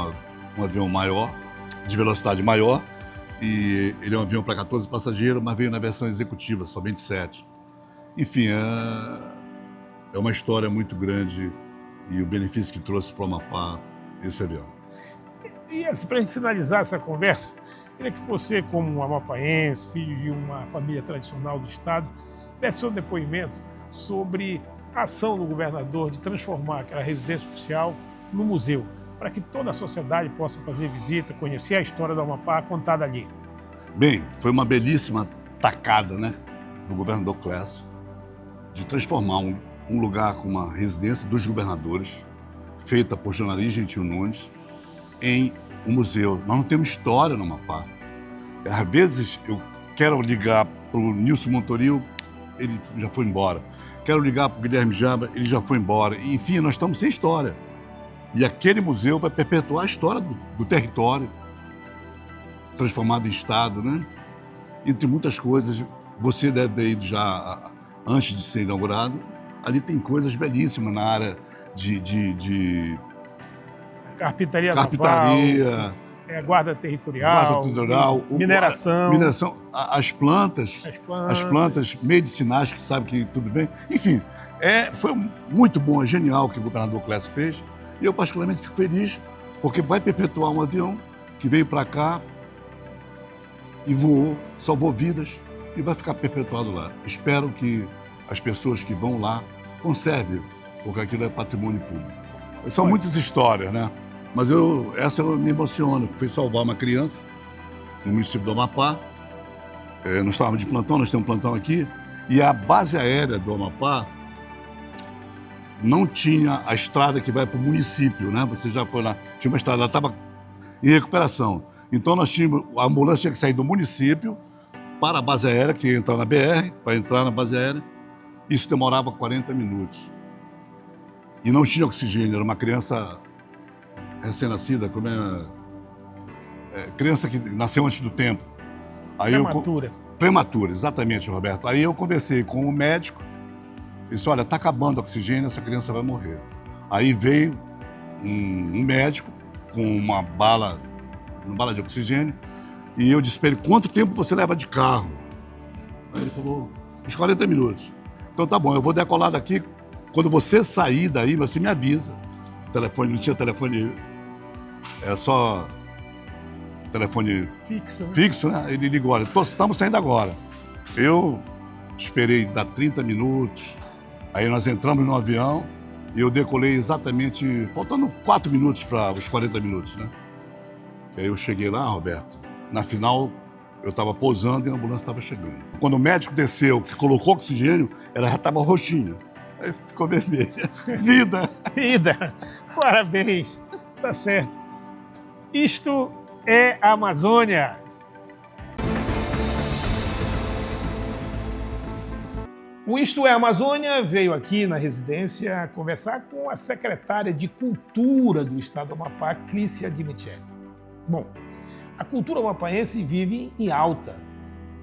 avião maior, de velocidade maior, e ele é um avião para 14 passageiros, mas veio na versão executiva, somente 7. Enfim, é uma história muito grande e o benefício que trouxe para o Amapá esse avião. E assim, para a gente finalizar essa conversa, queria que você, como um amapaense, filho de uma família tradicional do Estado, desse seu depoimento sobre a ação do governador de transformar aquela residência oficial no museu, para que toda a sociedade possa fazer visita, conhecer a história do Amapá contada ali. Bem, foi uma belíssima tacada, né, do governador Clécio, de transformar um lugar com uma residência dos governadores, feita por Janari Gentil Nunes, em um museu. Nós não temos história no Amapá. Às vezes eu quero ligar para o Nilson Montoril, ele já foi embora. Quero ligar para o Guilherme Jabra, ele já foi embora. E, enfim, nós estamos sem história. E aquele museu vai perpetuar a história do território, transformado em Estado, né? Entre muitas coisas, você deve ter ido já antes de ser inaugurado. Ali tem coisas belíssimas na área de Carpintaria carpintaria, naval, guarda territorial, mineração, as plantas medicinais, que sabe que tudo bem. Enfim, foi muito bom, é genial o que o governador Clécio fez. E eu particularmente fico feliz, porque vai perpetuar um avião que veio para cá e voou, salvou vidas e vai ficar perpetuado lá. Espero que as pessoas que vão lá conservem, porque aquilo é patrimônio público. São muitas histórias, né? Mas essa eu me emociono, que foi salvar uma criança no município do Amapá. Nós estávamos de plantão, nós temos um plantão aqui, e a base aérea do Amapá não tinha a estrada que vai para o município, né? Você já foi lá, tinha uma estrada, ela estava em recuperação. Então a ambulância tinha que sair do município para a base aérea, que ia entrar na BR, para entrar na base aérea. Isso demorava 40 minutos. E não tinha oxigênio, era uma criança recém-nascida, criança que nasceu antes do tempo. Prematura. Prematura, exatamente, Roberto. Aí eu conversei com o médico, e disse, olha, está acabando o oxigênio, essa criança vai morrer. Aí veio um médico com uma bala de oxigênio, e eu disse para ele, quanto tempo você leva de carro? Aí ele falou, uns 40 minutos. Então tá bom, eu vou decolar daqui, quando você sair daí, você me avisa. O telefone, não tinha telefone, só telefone fixo, né? Ele ligou, olha, estamos saindo agora. Eu esperei dar 30 minutos, aí nós entramos no avião e eu decolei exatamente, faltando 4 minutos para os 40 minutos, né? Aí eu cheguei lá, Roberto, na final eu estava pousando e a ambulância estava chegando. Quando o médico desceu, que colocou oxigênio, ela já estava roxinha. Aí ficou vermelha. Vida! Vida! Parabéns! Tá certo. Isto é a Amazônia. O Isto é Amazônia veio aqui na residência conversar com a secretária de Cultura do Estado do Amapá, Clícia Dmitriev. Bom, a cultura amapaense vive em alta.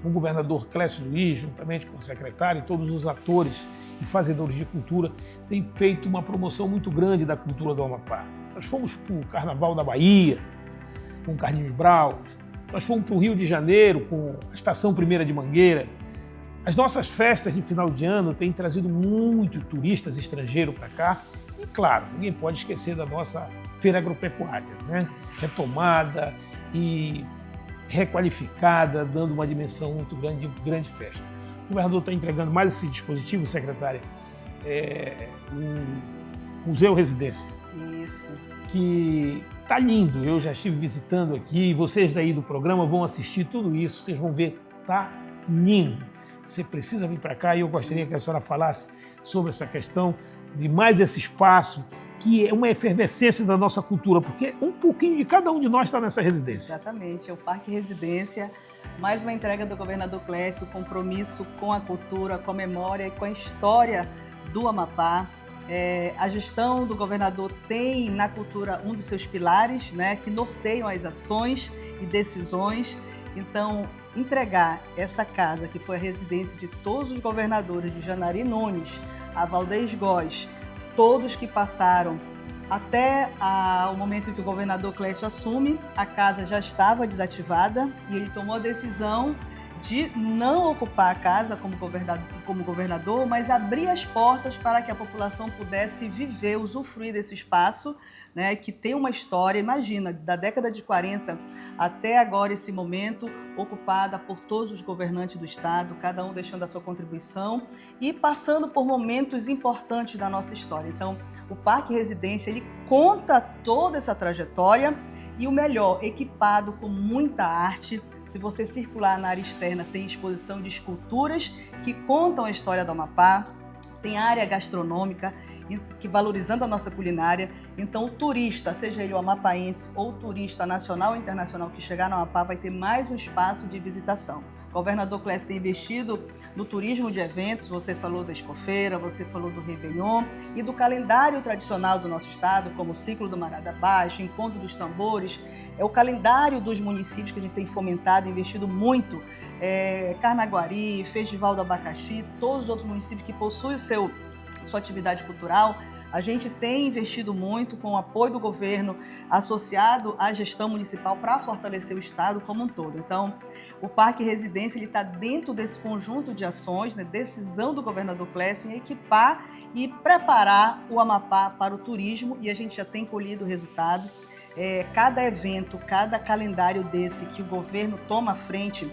O governador Clécio Luiz, juntamente com o secretário e todos os atores e fazedores de cultura, têm feito uma promoção muito grande da cultura do Amapá. Nós fomos para o Carnaval da Bahia, com o Carlinhos Brau, nós fomos para o Rio de Janeiro, com a Estação Primeira de Mangueira. As nossas festas de final de ano têm trazido muitos turistas estrangeiros para cá. E, claro, ninguém pode esquecer da nossa feira agropecuária, né? Retomada e requalificada, dando uma dimensão muito grande de grande festa. O governador está entregando mais esse dispositivo, secretária, o Museu Residência. Isso. Que está lindo, eu já estive visitando aqui, vocês aí do programa vão assistir tudo isso, vocês vão ver, tá lindo. Você precisa vir para cá e eu gostaria que a senhora falasse sobre essa questão de mais esse espaço, que é uma efervescência da nossa cultura, porque um pouquinho de cada um de nós está nessa residência. Exatamente, é o Parque Residência, mais uma entrega do governador Clécio, compromisso com a cultura, com a memória e com a história do Amapá. A gestão do governador tem na cultura um dos seus pilares, né, que norteiam as ações e decisões. Então, entregar essa casa, que foi a residência de todos os governadores, de Janari Nunes, a Valdez Góes, todos que passaram até o momento em que o governador Clécio assume, a casa já estava desativada e ele tomou a decisão de não ocupar a casa como governador, mas abrir as portas para que a população pudesse viver, usufruir desse espaço, né, que tem uma história, imagina, da década de 40 até agora esse momento, ocupada por todos os governantes do Estado, cada um deixando a sua contribuição e passando por momentos importantes da nossa história. Então, o Parque Residência, ele conta toda essa trajetória e o melhor, equipado com muita arte. Se você circular na área externa, tem exposição de esculturas que contam a história do Amapá, tem área gastronômica, que valorizando a nossa culinária. Então, o turista, seja ele o amapaense ou o turista nacional ou internacional que chegar no Amapá, vai ter mais um espaço de visitação. O governador Clécio tem investido no turismo de eventos, você falou da Expofeira, você falou do Réveillon e do calendário tradicional do nosso estado, como o Ciclo do Marada Baixo, Encontro dos Tambores, é o calendário dos municípios que a gente tem fomentado, investido muito, Carnaguari, Festival do Abacaxi, todos os outros municípios que possuem sua atividade cultural. A gente tem investido muito com o apoio do governo associado à gestão municipal para fortalecer o estado como um todo. Então, o Parque Residência está dentro desse conjunto de ações, né, decisão do governador Clécio em equipar e preparar o Amapá para o turismo, e a gente já tem colhido o resultado. Cada evento, cada calendário desse que o governo toma à frente,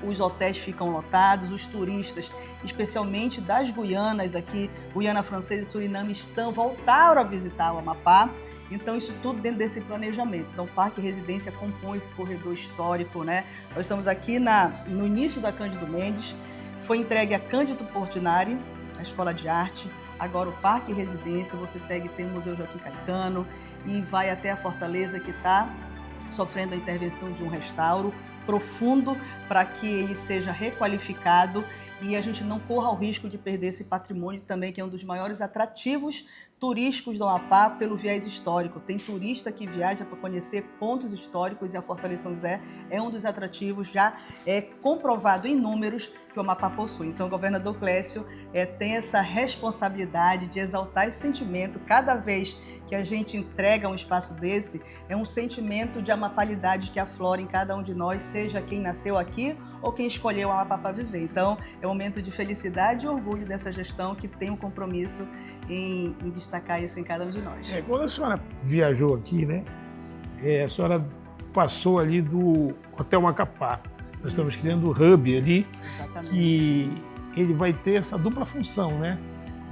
os hotéis ficam lotados, os turistas, especialmente das Guianas aqui, Guiana Francesa e Suriname, voltaram a visitar o Amapá. Então, isso tudo dentro desse planejamento. Então, o Parque Residência compõe esse corredor histórico, né? Nós estamos aqui no início da Cândido Mendes, foi entregue a Cândido Portinari, a Escola de Arte. Agora, o Parque Residência, você segue, tem o Museu Joaquim Caetano e vai até a Fortaleza, que está sofrendo a intervenção de um restauro profundo para que ele seja requalificado e a gente não corra o risco de perder esse patrimônio também, que é um dos maiores atrativos turísticos do Amapá pelo viés histórico. Tem turista que viaja para conhecer pontos históricos e a Fortaleza São José é um dos atrativos, já é comprovado em números que o Amapá possui. Então, o governador Clécio tem essa responsabilidade de exaltar esse sentimento. Cada vez que a gente entrega um espaço desse, é um sentimento de amapalidade que aflora em cada um de nós, seja quem nasceu aqui ou quem escolheu o Amapá para viver. Então, é um momento de felicidade e orgulho dessa gestão que tem um compromisso em destacar isso em cada um de nós. Quando a senhora viajou aqui, né, a senhora passou ali do Hotel Macapá. Nós estamos criando o hub ali, exatamente, que ele vai ter essa dupla função, né,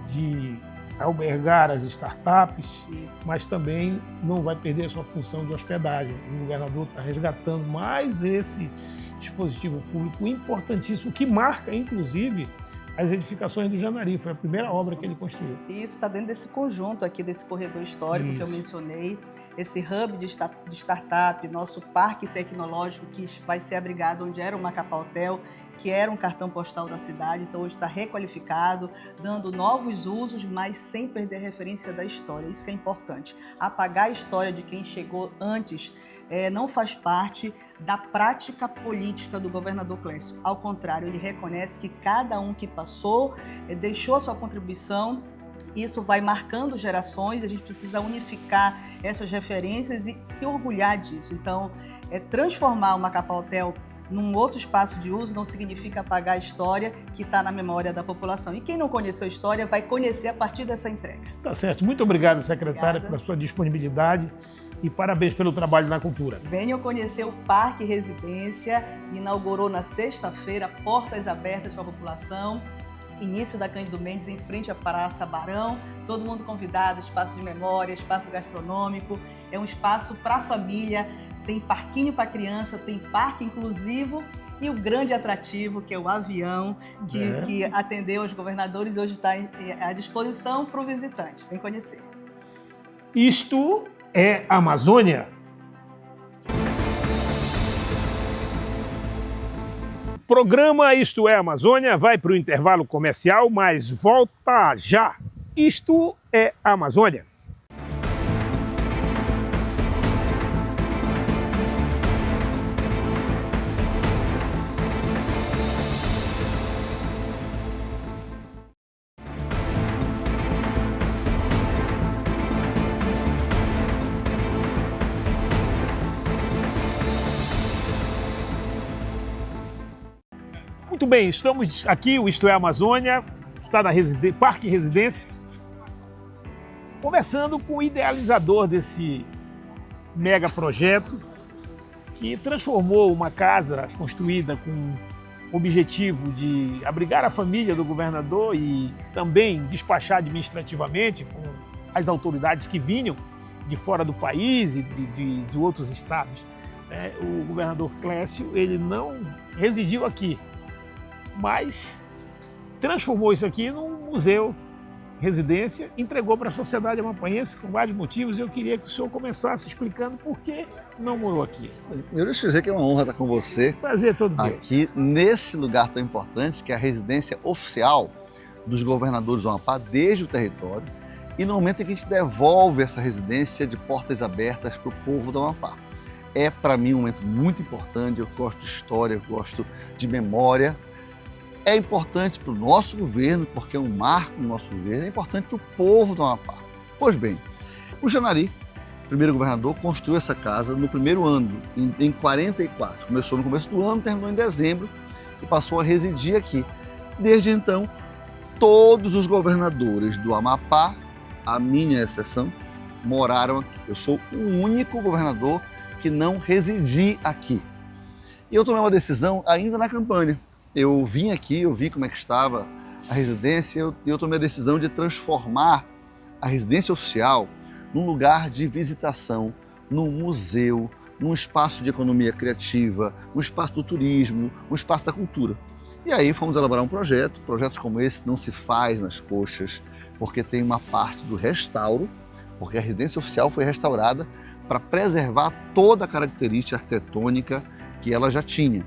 de albergar as startups, Isso. mas também não vai perder a sua função de hospedagem. O governador está resgatando mais esse dispositivo público importantíssimo, que marca, inclusive, as edificações do Janari. Foi a primeira obra que ele construiu. E isso está dentro desse conjunto aqui, desse corredor histórico que eu mencionei, esse hub de startup, nosso parque tecnológico que vai ser abrigado onde era o Macapá Hotel, que era um cartão postal da cidade, então hoje está requalificado, dando novos usos, mas sem perder a referência da história. Isso que é importante. Apagar a história de quem chegou antes não faz parte da prática política do governador Clécio. Ao contrário, ele reconhece que cada um que passou deixou a sua contribuição. Isso vai marcando gerações, a gente precisa unificar essas referências e se orgulhar disso. Então, transformar o Macapá Hotel num outro espaço de uso não significa apagar a história que está na memória da população. E quem não conheceu a história vai conhecer a partir dessa entrega. Tá certo. Muito obrigado, secretária, Obrigada. pela sua disponibilidade e parabéns pelo trabalho na cultura. Venham conhecer o Parque Residência, inaugurou na sexta-feira, portas abertas para a população. Início da Cândido Mendes, em frente à Praça Barão. Todo mundo convidado, espaço de memória, espaço gastronômico. É um espaço para a família, tem parquinho para criança, tem parque inclusivo e o grande atrativo, que é o avião, que atendeu os governadores e hoje está à disposição para o visitante. Vem conhecer. Isto é Amazônia. Programa Isto é Amazônia vai para o intervalo comercial, mas volta já. Isto é Amazônia. Muito bem, estamos aqui, o Isto é Amazônia, está na Parque Residência, conversando com o idealizador desse mega projeto, que transformou uma casa construída com o objetivo de abrigar a família do governador e também despachar administrativamente com as autoridades que vinham de fora do país e de outros estados. O governador Clécio, ele não residiu aqui, mas transformou isso aqui num museu residência, entregou para a sociedade amapaense com vários motivos. Eu queria que o senhor começasse explicando por que não morou aqui. Eu deixo dizer que é uma honra estar com você. Prazer todo meu. Aqui nesse lugar tão importante, que é a residência oficial dos governadores do Amapá desde o território, e no momento em que a gente devolve essa residência de portas abertas para o povo do Amapá. É para mim um momento muito importante, eu gosto de história, eu gosto de memória. É importante para o nosso governo, porque é um marco no nosso governo, é importante para o povo do Amapá. Pois bem, o Janari, primeiro governador, construiu essa casa no primeiro ano, em 44. Começou no começo do ano, terminou em dezembro e passou a residir aqui. Desde então, todos os governadores do Amapá, a minha exceção, moraram aqui. Eu sou o único governador que não residi aqui. E eu tomei uma decisão ainda na campanha. Eu vim aqui, eu vi como é que estava a residência e eu tomei a decisão de transformar a residência oficial num lugar de visitação, num museu, num espaço de economia criativa, um espaço do turismo, um espaço da cultura. E aí fomos elaborar um projeto. Projetos como esse não se faz nas coxas, porque tem uma parte do restauro, porque a residência oficial foi restaurada para preservar toda a característica arquitetônica que ela já tinha.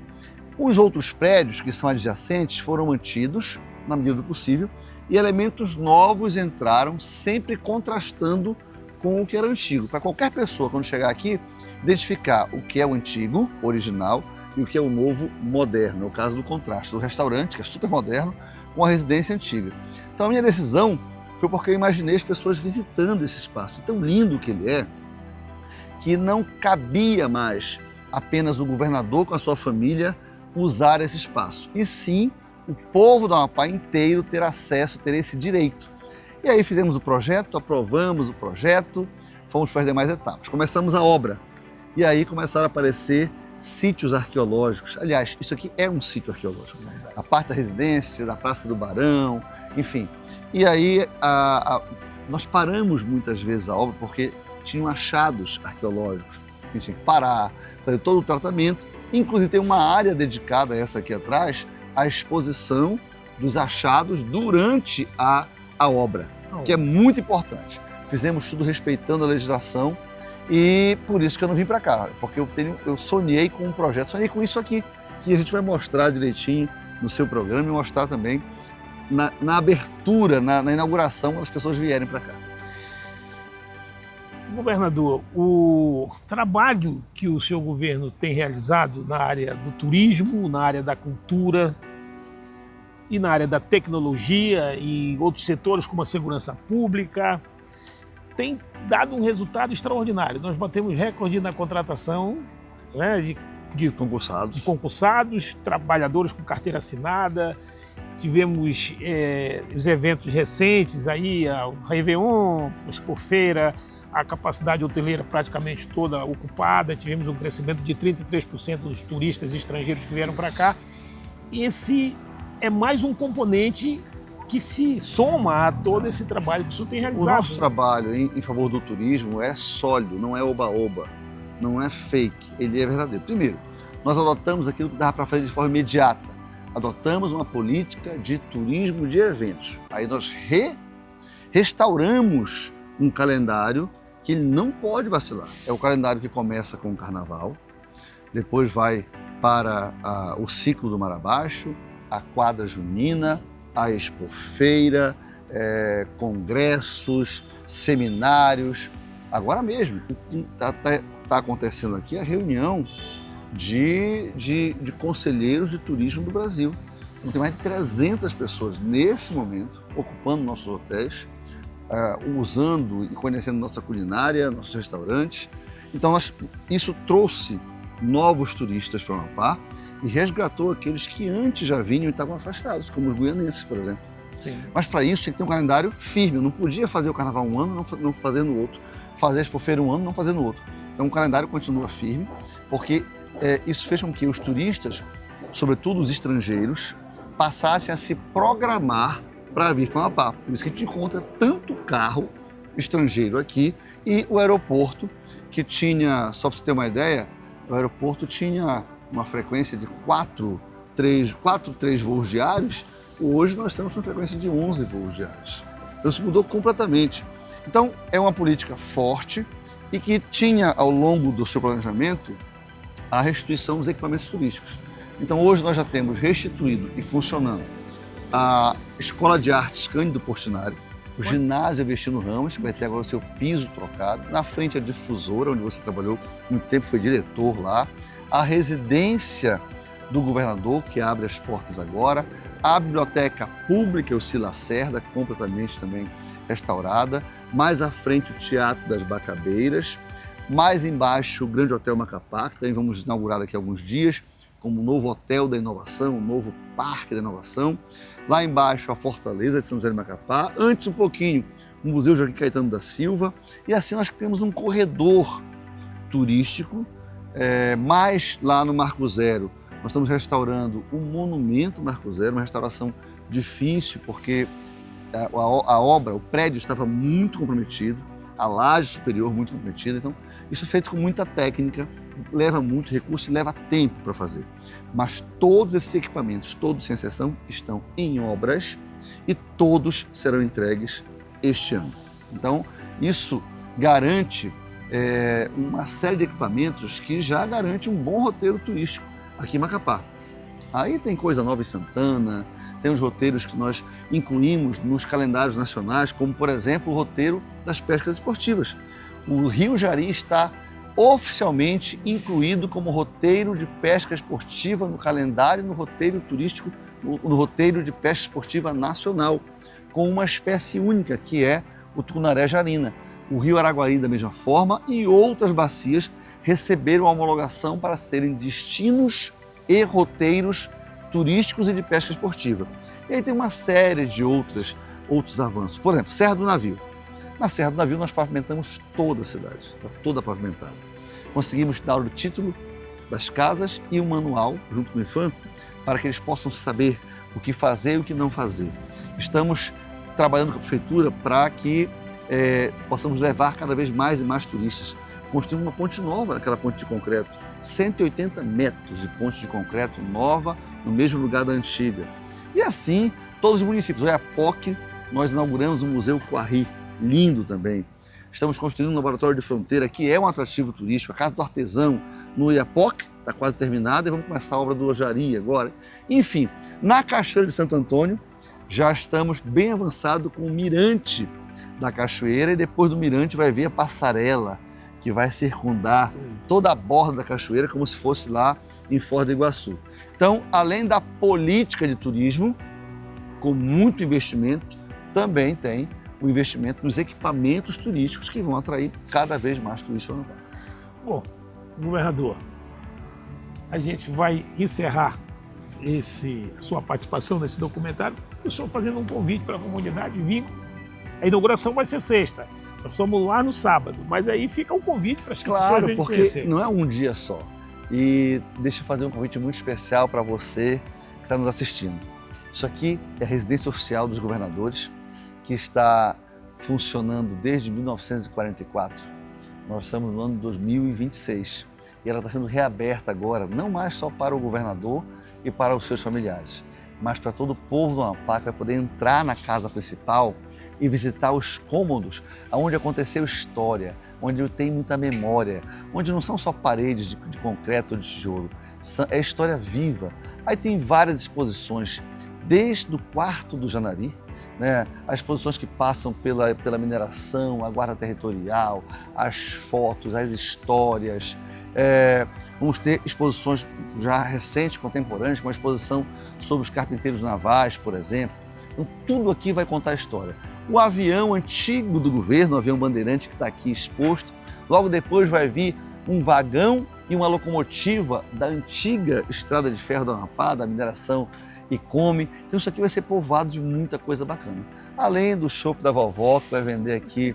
Os outros prédios que são adjacentes foram mantidos na medida do possível e elementos novos entraram, sempre contrastando com o que era antigo. Para qualquer pessoa, quando chegar aqui, identificar o que é o antigo, original, e o que é o novo, moderno. É o caso do contraste do restaurante, que é super moderno, com a residência antiga. Então a minha decisão foi porque eu imaginei as pessoas visitando esse espaço, tão lindo que ele é, que não cabia mais apenas o governador com a sua família usar esse espaço, e sim o povo do Amapá inteiro ter acesso, ter esse direito. E aí fizemos o projeto, aprovamos o projeto, fomos para as demais etapas. Começamos a obra, e aí começaram a aparecer sítios arqueológicos. Aliás, isso aqui é um sítio arqueológico. A parte da residência, da Praça do Barão, enfim. E aí nós paramos muitas vezes a obra porque tinham achados arqueológicos. A gente tinha que parar, fazer todo o tratamento. Inclusive tem uma área dedicada a essa aqui atrás, à exposição dos achados durante a obra, que é muito importante. Fizemos tudo respeitando a legislação e por isso que eu não vim para cá, porque eu sonhei com um projeto, sonhei com isso aqui, que a gente vai mostrar direitinho no seu programa e mostrar também na abertura, na inauguração, quando as pessoas vierem para cá. Governador, o trabalho que o seu governo tem realizado na área do turismo, na área da cultura e na área da tecnologia e outros setores como a segurança pública tem dado um resultado extraordinário. Nós batemos recorde na contratação, né, de concursados, trabalhadores com carteira assinada. Tivemos os eventos recentes aí, o Réveillon, a Expofeira, a capacidade hoteleira praticamente toda ocupada. Tivemos um crescimento de 33% dos turistas estrangeiros que vieram para cá. Esse é mais um componente que se soma a todo esse trabalho que o senhor tem realizado. O nosso trabalho em favor do turismo é sólido, não é oba-oba, não é fake, ele é verdadeiro. Primeiro, nós adotamos aquilo que dava para fazer de forma imediata. Adotamos uma política de turismo de eventos. Aí nós restauramos um calendário que ele não pode vacilar. É o calendário que começa com o Carnaval, depois vai para o ciclo do Mar Abaixo, a quadra junina, a Expofeira, congressos, seminários. Agora mesmo está acontecendo aqui a reunião de conselheiros de turismo do Brasil. Então, tem mais de 300 pessoas nesse momento ocupando nossos hotéis, usando e conhecendo nossa culinária, nossos restaurantes. Então, isso trouxe novos turistas para o Amapá e resgatou aqueles que antes já vinham e estavam afastados, como os guianenses, por exemplo. Sim. Mas para isso tinha que ter um calendário firme. Eu não podia fazer o Carnaval um ano, não fazer no outro. Fazer a Expofeira um ano, não fazer no outro. Então o calendário continua firme, porque isso fez com que os turistas, sobretudo os estrangeiros, passassem a se programar para vir para o Amapá. Por isso que a gente encontra tanto carro estrangeiro aqui e o aeroporto, que tinha, só para você ter uma ideia, o aeroporto tinha uma frequência de 3 voos diários. Hoje nós estamos com uma frequência de 11 voos diários. Então isso mudou completamente. Então é uma política forte e que tinha ao longo do seu planejamento a restituição dos equipamentos turísticos. Então hoje nós já temos restituído e funcionando a Escola de Artes Cândido Portinari, o ginásio Avestino Ramos, que vai ter agora o seu piso trocado, na frente a difusora, onde você trabalhou muito tempo, foi diretor lá, a residência do governador, que abre as portas agora, a biblioteca pública, o Cila Lacerda, completamente também restaurada, mais à frente o Teatro das Bacabeiras, mais embaixo o Grande Hotel Macapá, que também vamos inaugurar daqui a alguns dias, como um novo hotel da inovação, um novo parque da inovação. Lá embaixo a Fortaleza de São José de Macapá, antes um pouquinho o Museu Joaquim Caetano da Silva, e assim nós temos um corredor turístico, mais lá no Marco Zero. Nós estamos restaurando o Monumento Marco Zero, uma restauração difícil, porque a obra, o prédio estava muito comprometido, a laje superior muito comprometida, então isso é feito com muita técnica, leva muito recurso e leva tempo para fazer. Mas todos esses equipamentos, todos sem exceção, estão em obras e todos serão entregues este ano. Então isso garante uma série de equipamentos que já garante um bom roteiro turístico aqui em Macapá. Aí tem coisa nova em Santana, tem os roteiros que nós incluímos nos calendários nacionais, como, por exemplo, o roteiro das pescas esportivas. O Rio Jari está oficialmente incluído como roteiro de pesca esportiva no calendário, no roteiro turístico, no roteiro de pesca esportiva nacional, com uma espécie única, que é o Tucunaré Jarina. O Rio Araguari, da mesma forma, e outras bacias receberam a homologação para serem destinos e roteiros turísticos e de pesca esportiva. E aí tem uma série de outros avanços. Por exemplo, Serra do Navio. Na Serra do Navio nós pavimentamos toda a cidade, está toda pavimentada. Conseguimos dar o título das casas e um manual, junto com o IFAM, para que eles possam saber o que fazer e o que não fazer. Estamos trabalhando com a prefeitura para que possamos levar cada vez mais e mais turistas. Construímos uma ponte nova naquela ponte de concreto, 180 metros de ponte de concreto nova no mesmo lugar da antiga. E assim, todos os municípios. O Oiapoque, nós inauguramos o Museu Coarri, lindo também. Estamos construindo um laboratório de fronteira, que é um atrativo turístico, a Casa do Artesão no Oiapoque, está quase terminada, e vamos começar a obra do Ojari agora. Enfim, na Cachoeira de Santo Antônio, já estamos bem avançado com o mirante da cachoeira, e depois do mirante vai vir a passarela, que vai circundar toda a borda da cachoeira, como se fosse lá em Foz do Iguaçu. Então, além da política de turismo, com muito investimento, também tem o investimento nos equipamentos turísticos que vão atrair cada vez mais turistas no parque. Bom, governador, a gente vai encerrar a sua participação nesse documentário, o senhor fazendo um convite para a comunidade vir. A inauguração vai ser sexta, nós estamos lá no sábado, mas aí fica um convite para as pessoas Claro, porque conhecer. não é um dia só. E deixa eu fazer um convite muito especial para você que está nos assistindo. Isso aqui é a residência oficial dos governadores, que está funcionando desde 1944. Nós estamos no ano 2026 e ela está sendo reaberta agora, não mais só para o governador e para os seus familiares, mas para todo o povo do Amapá, que vai poder entrar na casa principal e visitar os cômodos onde aconteceu história, onde tem muita memória, onde não são só paredes de concreto ou de tijolo, é história viva. Aí tem várias exposições, desde o quarto do Janari, né, as exposições que passam pela mineração, a guarda territorial, as fotos, as histórias. Vamos ter exposições já recentes, contemporâneas, como a exposição sobre os carpinteiros navais, por exemplo. Então, tudo aqui vai contar a história. O avião antigo do governo, o avião Bandeirante, que está aqui exposto. Logo depois vai vir um vagão e uma locomotiva da antiga estrada de ferro do Amapá, da mineração Icome. Então isso aqui vai ser povoado de muita coisa bacana. Além do chopp da vovó, que vai vender aqui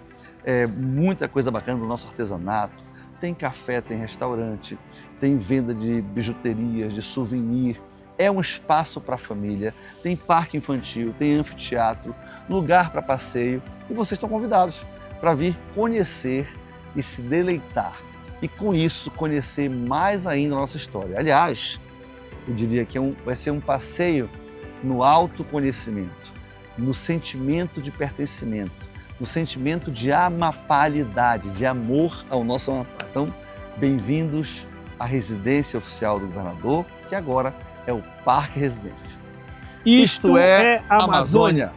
muita coisa bacana do nosso artesanato. Tem café, tem restaurante, tem venda de bijuterias, de souvenir. É um espaço para a família, tem parque infantil, tem anfiteatro, lugar para passeio, e vocês estão convidados para vir conhecer e se deleitar. E com isso, conhecer mais ainda a nossa história. Aliás, eu diria que vai ser um passeio no autoconhecimento, no sentimento de pertencimento, no sentimento de amapalidade, de amor ao nosso Amapá. Então, bem-vindos à residência oficial do governador, que agora é o Parque Residência. Isto é Amazônia.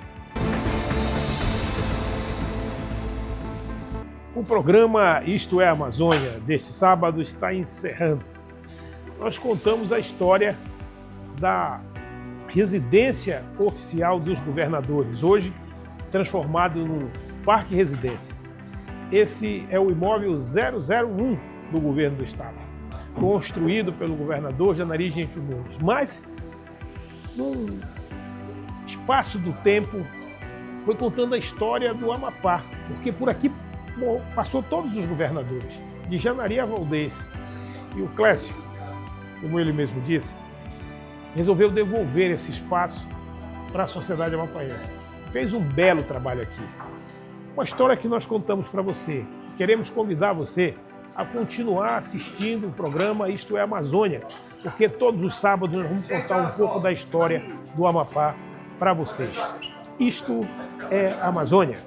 O programa Isto é Amazônia deste sábado está encerrando. Nós contamos a história da residência oficial dos governadores, hoje transformado no Parque Residência. Esse é o imóvel 001 do governo do estado, construído pelo governador Janari Gentil Nunes. Mas, num espaço do tempo, foi contando a história do Amapá, porque por aqui passou todos os governadores, de Janari a Valdez. E o Clécio, como ele mesmo disse, resolveu devolver esse espaço para a sociedade amapaense. Fez um belo trabalho aqui. Uma história que nós contamos para você. Queremos convidar você a continuar assistindo o programa Isto é Amazônia, porque todos os sábados nós vamos contar um pouco da história do Amapá para vocês. Isto é Amazônia.